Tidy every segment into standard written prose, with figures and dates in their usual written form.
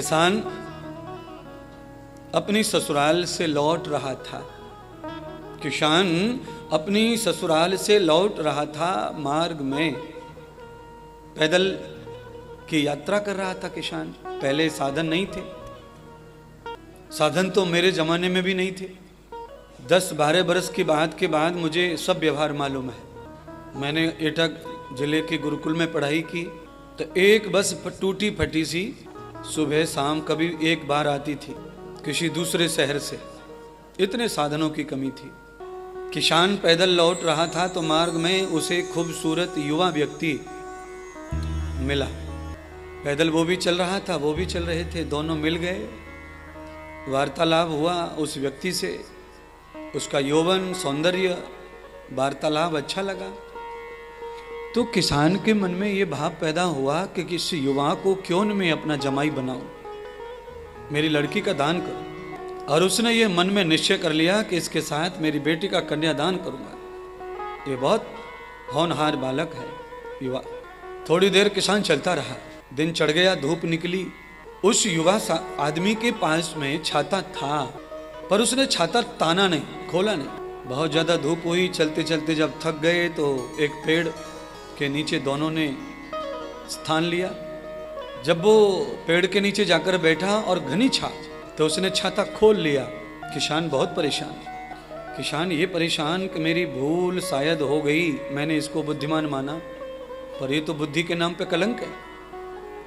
किसान अपनी ससुराल से लौट रहा था। किसान अपनी ससुराल से लौट रहा था। मार्ग में पैदल की यात्रा कर रहा था किसान। पहले साधन नहीं थे, साधन तो मेरे जमाने में भी नहीं थे। 10-12 बरस की बात के बाद मुझे सब व्यवहार मालूम है। मैंने एटा जिले के गुरुकुल में पढ़ाई की, तो एक बस टूटी फटी सी सुबह शाम कभी एक बार आती थी किसी दूसरे शहर से। इतने साधनों की कमी थी। किसान पैदल लौट रहा था तो मार्ग में उसे खूबसूरत युवा व्यक्ति मिला। पैदल वो भी चल रहा था, वो भी चल रहे थे, दोनों मिल गए। वार्तालाप हुआ उस व्यक्ति से। उसका यौवन, सौंदर्य, वार्तालाप अच्छा लगा। तो किसान के मन में ये भाव पैदा हुआ कि किसी युवा को क्यों न मैं अपना जमाई बनाऊं, मेरी लड़की का दान करूं। और उसने ये मन में निश्चय कर लिया कि इसके साथ मेरी बेटी का कन्यादान करूंगा। ये बहुत होनहार बालक है, युवा। थोड़ी देर किसान चलता रहा। दिन चढ़ गया, धूप निकली। उस युवा आदमी के पास में छाता था, पर उसने छाता ताना नहीं, खोला नहीं। बहुत ज्यादा धूप हुई। चलते चलते जब थक गए तो एक पेड़ के नीचे दोनों ने स्थान लिया। जब वो पेड़ के नीचे जाकर बैठा और घनी छाव, तो उसने छाता खोल लिया। किसान बहुत परेशान। किसान ये परेशान कि मेरी भूल शायद हो गई, मैंने इसको बुद्धिमान माना, पर ये तो बुद्धि के नाम पे कलंक है,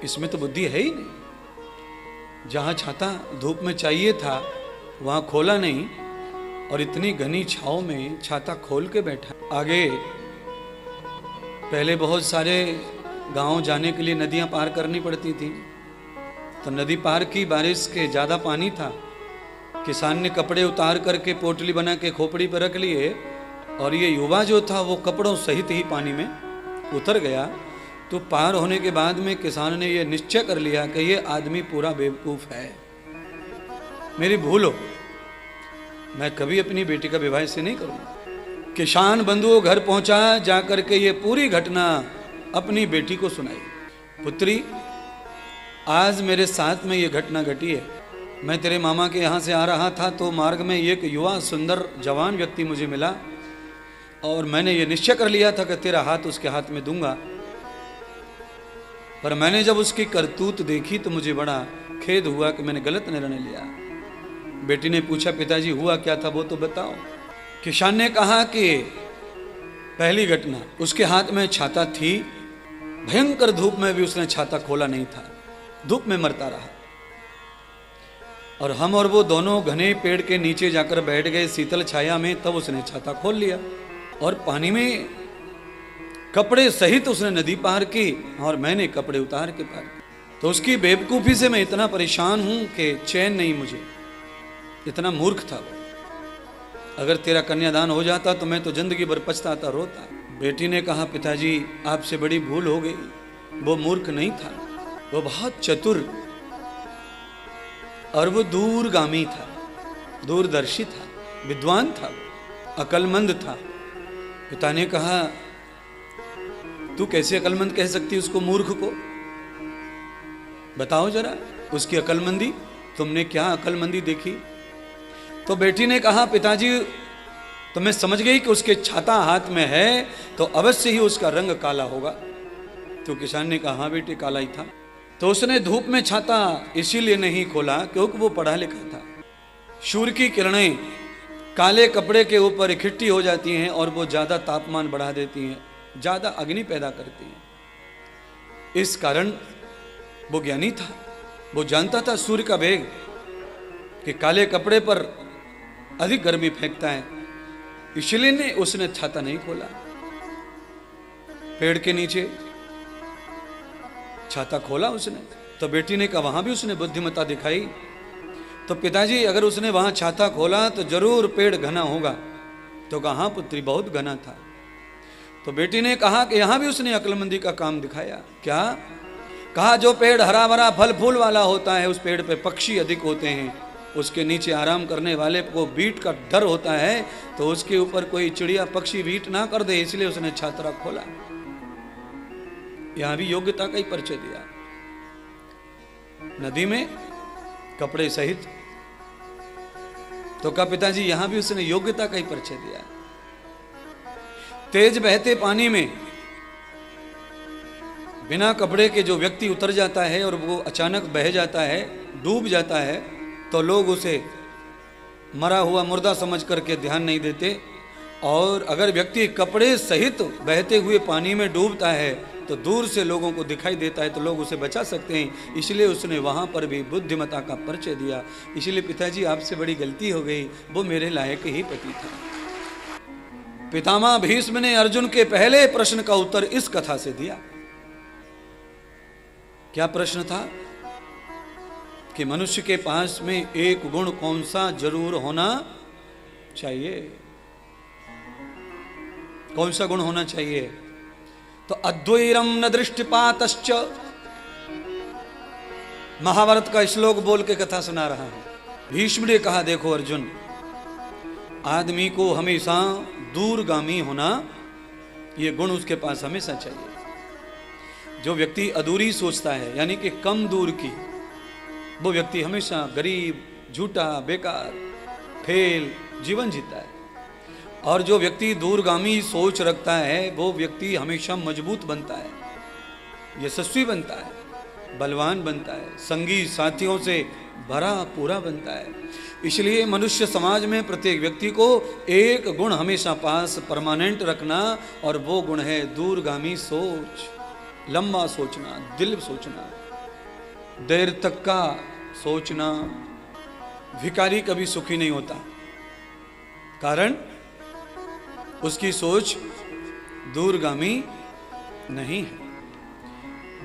इसमें तो बुद्धि है ही नहीं। जहाँ छाता धूप में चाहिए था वहाँ खोला नहीं, और इतनी घनी छाव में छाता खोल के बैठा। आगे पहले बहुत सारे गांव जाने के लिए नदियां पार करनी पड़ती थी, तो नदी पार की। बारिश के ज़्यादा पानी था। किसान ने कपड़े उतार करके पोटली बना के खोपड़ी पर रख लिए, और ये युवा जो था वो कपड़ों सहित ही पानी में उतर गया। तो पार होने के बाद में किसान ने ये निश्चय कर लिया कि ये आदमी पूरा बेवकूफ़ है, मेरी भूल हो, मैं कभी अपनी बेटी का विवाह से नहीं करूँगा। किसान बंधुओं घर पहुंचा, जाकर के ये पूरी घटना अपनी बेटी को सुनाई। पुत्री, आज मेरे साथ में ये घटना घटी है। मैं तेरे मामा के यहाँ से आ रहा था तो मार्ग में एक युवा सुंदर जवान व्यक्ति मुझे मिला, और मैंने ये निश्चय कर लिया था कि तेरा हाथ उसके हाथ में दूंगा। पर मैंने जब उसकी करतूत देखी तो मुझे बड़ा खेद हुआ कि मैंने गलत निर्णय लिया। बेटी ने पूछा, पिताजी हुआ क्या था वो तो बताओ। किसान ने कहा कि पहली घटना, उसके हाथ में छाता थी। भयंकर धूप में भी उसने छाता खोला नहीं था, धूप में मरता रहा। और हम और वो दोनों घने पेड़ के नीचे जाकर बैठ गए शीतल छाया में, तब उसने छाता खोल लिया और पानी में कपड़े सहित उसने नदी पार की, और मैंने कपड़े उतार के पार की। तो उसकी बेवकूफ़ी से मैं इतना परेशान हूं कि चैन नहीं मुझे, इतना मूर्ख था वो। अगर तेरा कन्यादान हो जाता तो मैं तो जिंदगी भर पछताता, रोता। बेटी ने कहा, पिताजी आपसे बड़ी भूल हो गई। वो मूर्ख नहीं था, वो बहुत चतुर और वो दूरगामी था, दूरदर्शी था, विद्वान था, अकलमंद था। पिता ने कहा, तू कैसे अकलमंद कह सकती उसको, मूर्ख को? बताओ जरा उसकी अकलमंदी, तुमने क्या अकलमंदी देखी? तो बेटी ने कहा, पिताजी तो मैं समझ गई कि उसके छाता हाथ में है तो अवश्य ही उसका रंग काला होगा। तो किसान ने कहा, हाँ बेटी काला ही था। तो उसने धूप में छाता इसीलिए नहीं खोला क्योंकि वो पढ़ा लिखा था। सूर्य की किरणें काले कपड़े के ऊपर इकट्ठी हो जाती हैं और वो ज़्यादा तापमान बढ़ा देती हैं, ज़्यादा अग्नि पैदा करती हैं। इस कारण वो ज्ञानी था, वो जानता था सूर्य का वेग, कि काले कपड़े पर अधिक गर्मी फेंकता है, इसलिए ने उसने छाता नहीं खोला। पेड़ के नीचे छाता खोला उसने। तो बेटी ने कहा, वहां भी उसने बुद्धिमत्ता दिखाई। तो पिताजी अगर उसने वहां छाता खोला तो जरूर पेड़ घना होगा। तो कहा, हाँ पुत्री बहुत घना था। तो बेटी ने कहा कि यहां भी उसने अक्लमंदी का काम दिखाया। क्या? कहा, जो पेड़ हरा भरा फल फूल वाला होता है उस पेड़ पे पक्षी अधिक होते हैं, उसके नीचे आराम करने वाले को बीट का डर होता है, तो उसके ऊपर कोई चिड़िया पक्षी बीट ना कर दे, इसलिए उसने छात्रा खोला। यहां भी योग्यता का ही परिचय दिया। नदी में कपड़े सहित। तो कहा पिताजी यहां भी उसने योग्यता का ही परिचय दिया। तेज बहते पानी में बिना कपड़े के जो व्यक्ति उतर जाता है और वो अचानक बह जाता है, डूब जाता है, तो लोग उसे मरा हुआ मुर्दा समझ करके ध्यान नहीं देते। और अगर व्यक्ति कपड़े सहित बहते हुए पानी में डूबता है तो दूर से लोगों को दिखाई देता है, तो लोग उसे बचा सकते हैं। इसलिए उसने वहां पर भी बुद्धिमता का परिचय दिया। इसलिए पिताजी आपसे बड़ी गलती हो गई, वो मेरे लायक ही पति था। पितामह भीष्म ने अर्जुन के पहले प्रश्न का उत्तर इस कथा से दिया। क्या प्रश्न था कि मनुष्य के पास में एक गुण कौन सा जरूर होना चाहिए? कौन सा गुण होना चाहिए? तो अद्वैरम न दृष्टिपातश्च, महाभारत का श्लोक बोल के कथा सुना रहा है। भीष्म ने कहा देखो अर्जुन, आदमी को हमेशा दूरगामी होना, ये गुण उसके पास हमेशा चाहिए। जो व्यक्ति अधूरी सोचता है यानी कि कम दूर की, वो व्यक्ति हमेशा गरीब, झूठा, बेकार, फेल जीवन जीता है। और जो व्यक्ति दूरगामी सोच रखता है वो व्यक्ति हमेशा मजबूत बनता है, यशस्वी बनता है, बलवान बनता है, संगी साथियों से भरा पूरा बनता है। इसलिए मनुष्य समाज में प्रत्येक व्यक्ति को एक गुण हमेशा पास परमानेंट रखना, और वो गुण है दूरगामी सोच, लंबा सोचना, दिल सोचना, देर तक का सोचना। भिखारी कभी सुखी नहीं होता, कारण उसकी सोच दूरगामी नहीं है।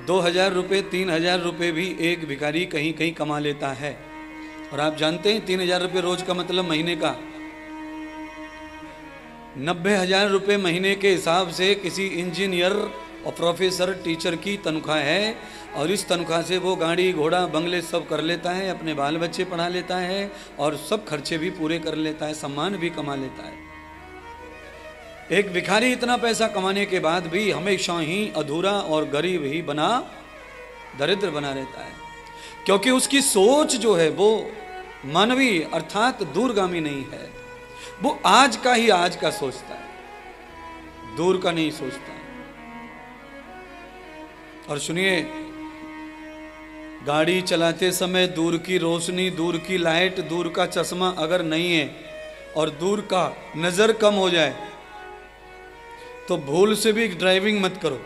2000 रुपये 3000 रुपये भी एक भिखारी कहीं कहीं कमा लेता है। और आप जानते हैं 3000 रुपये रोज का मतलब महीने का 90,000 रुपये महीने के हिसाब से किसी इंजीनियर और प्रोफेसर टीचर की तनख्वाह है। और इस तनख्वाह से वो गाड़ी घोड़ा बंगले सब कर लेता है, अपने बाल बच्चे पढ़ा लेता है और सब खर्चे भी पूरे कर लेता है, सम्मान भी कमा लेता है। एक भिखारी इतना पैसा कमाने के बाद भी हमेशा ही अधूरा और गरीब ही बना, दरिद्र बना रहता है, क्योंकि उसकी सोच जो है वो मानवीय अर्थात दूरगामी नहीं है। वो आज का ही आज का सोचता है, दूर का नहीं सोचता। और सुनिए, गाड़ी चलाते समय दूर की रोशनी, दूर की लाइट, दूर का चश्मा अगर नहीं है और दूर का नजर कम हो जाए तो भूल से भी ड्राइविंग मत करो।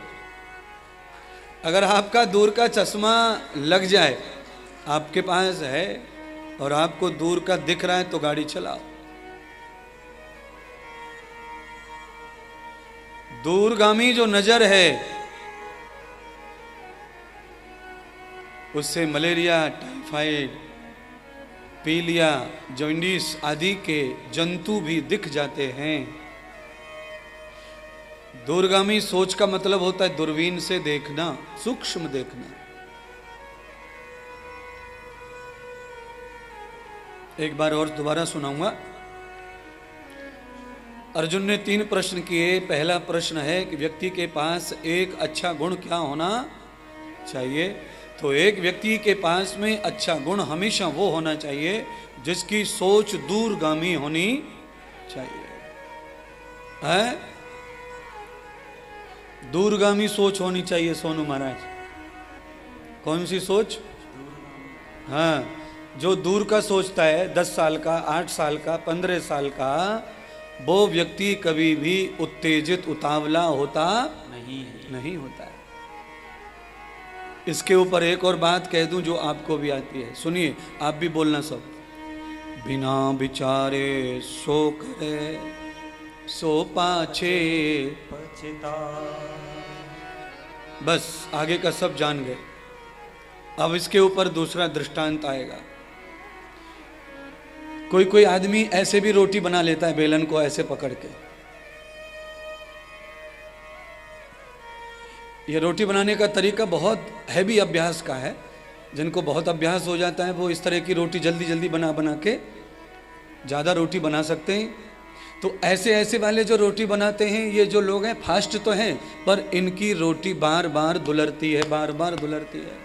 अगर आपका दूर का चश्मा लग जाए, आपके पास है और आपको दूर का दिख रहा है, तो गाड़ी चलाओ। दूरगामी जो नजर है उससे मलेरिया, टाइफाइड, पीलिया, जॉन्डिस आदि के जंतु भी दिख जाते हैं। दूरगामी सोच का मतलब होता है दूरबीन से देखना, सूक्ष्म देखना। एक बार और दोबारा सुनाऊंगा। अर्जुन ने 3 प्रश्न किए। पहला प्रश्न है कि व्यक्ति के पास एक अच्छा गुण क्या होना चाहिए? तो एक व्यक्ति के पास में अच्छा गुण हमेशा वो होना चाहिए जिसकी सोच दूरगामी होनी चाहिए। है? दूरगामी सोच होनी चाहिए सोनू महाराज। कौन सी सोच? हाँ, जो दूर का सोचता है, 10 साल का, 8 साल का, 15 साल का, वो व्यक्ति कभी भी उत्तेजित, उतावला होता नहीं होता है। इसके ऊपर एक और बात कह दूं जो आपको भी आती है, सुनिए, आप भी बोलना सब। बिना विचारे सो करे सो पाछे पछता। बस आगे का सब जान गए। अब इसके ऊपर दूसरा दृष्टांत आएगा। कोई कोई आदमी ऐसे भी रोटी बना लेता है, बेलन को ऐसे पकड़ के। ये रोटी बनाने का तरीका बहुत हैवी अभ्यास का है। जिनको बहुत अभ्यास हो जाता है वो इस तरह की रोटी जल्दी जल्दी बना बना के ज़्यादा रोटी बना सकते हैं। तो ऐसे ऐसे वाले जो रोटी बनाते हैं, ये जो लोग हैं फास्ट तो हैं, पर इनकी रोटी बार बार धुलरती है, बार बार धुलरती है।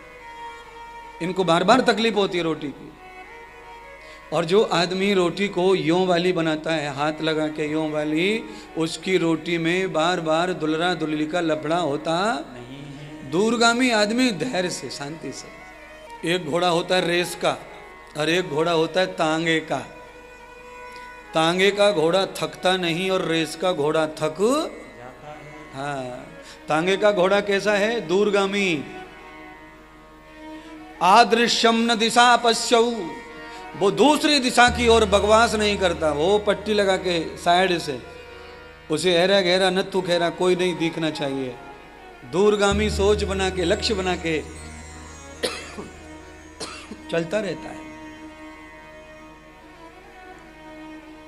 इनको बार बार तकलीफ होती है रोटी की। और जो आदमी रोटी को यों वाली बनाता है, हाथ लगा के यों वाली, उसकी रोटी में बार बार दुल्हरा दुल्हली का लफड़ा होता नहीं। दूरगामी आदमी धैर्य से, शांति से। एक घोड़ा होता है रेस का और एक घोड़ा होता है तांगे का। तांगे का घोड़ा थकता नहीं और रेस का घोड़ा थक जाता है। हाँ, तांगे का घोड़ा कैसा है? दूरगामी। आदृश्यम न दिशा पश्यऊ, वो दूसरी दिशा की ओर बकवास नहीं करता। वो पट्टी लगा के साइड से, उसे ऐरा गहरा नत्थु खेरा कोई नहीं दिखना चाहिए। दूरगामी सोच बना के, लक्ष्य बना के चलता रहता है।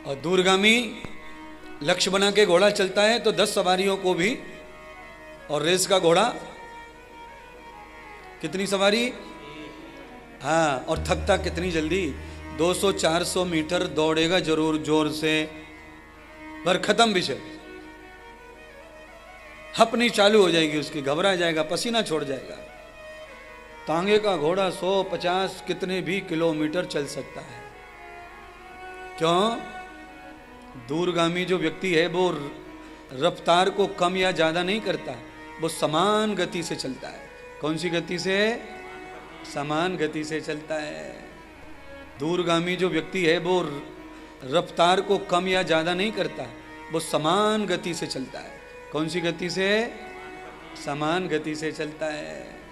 और दूरगामी लक्ष्य बना के घोड़ा चलता है तो 10 सवारियों को भी, और रेस का घोड़ा कितनी सवारी? हाँ, और थकता कितनी जल्दी? 200-400 मीटर दौड़ेगा जरूर जोर से, पर खत्म विषय। हपनी चालू हो जाएगी उसकी, घबरा जाएगा, पसीना छोड़ जाएगा। तांगे का घोड़ा 150 कितने भी किलोमीटर चल सकता है। क्यों? दूरगामी जो व्यक्ति है वो रफ्तार को कम या ज्यादा नहीं करता, वो समान गति से चलता है। कौन सी गति से? समान गति से चलता है। दूरगामी जो व्यक्ति है वो रफ्तार को कम या ज्यादा नहीं करता, वो समान गति से चलता है। कौन सी गति से? समान गति से चलता है।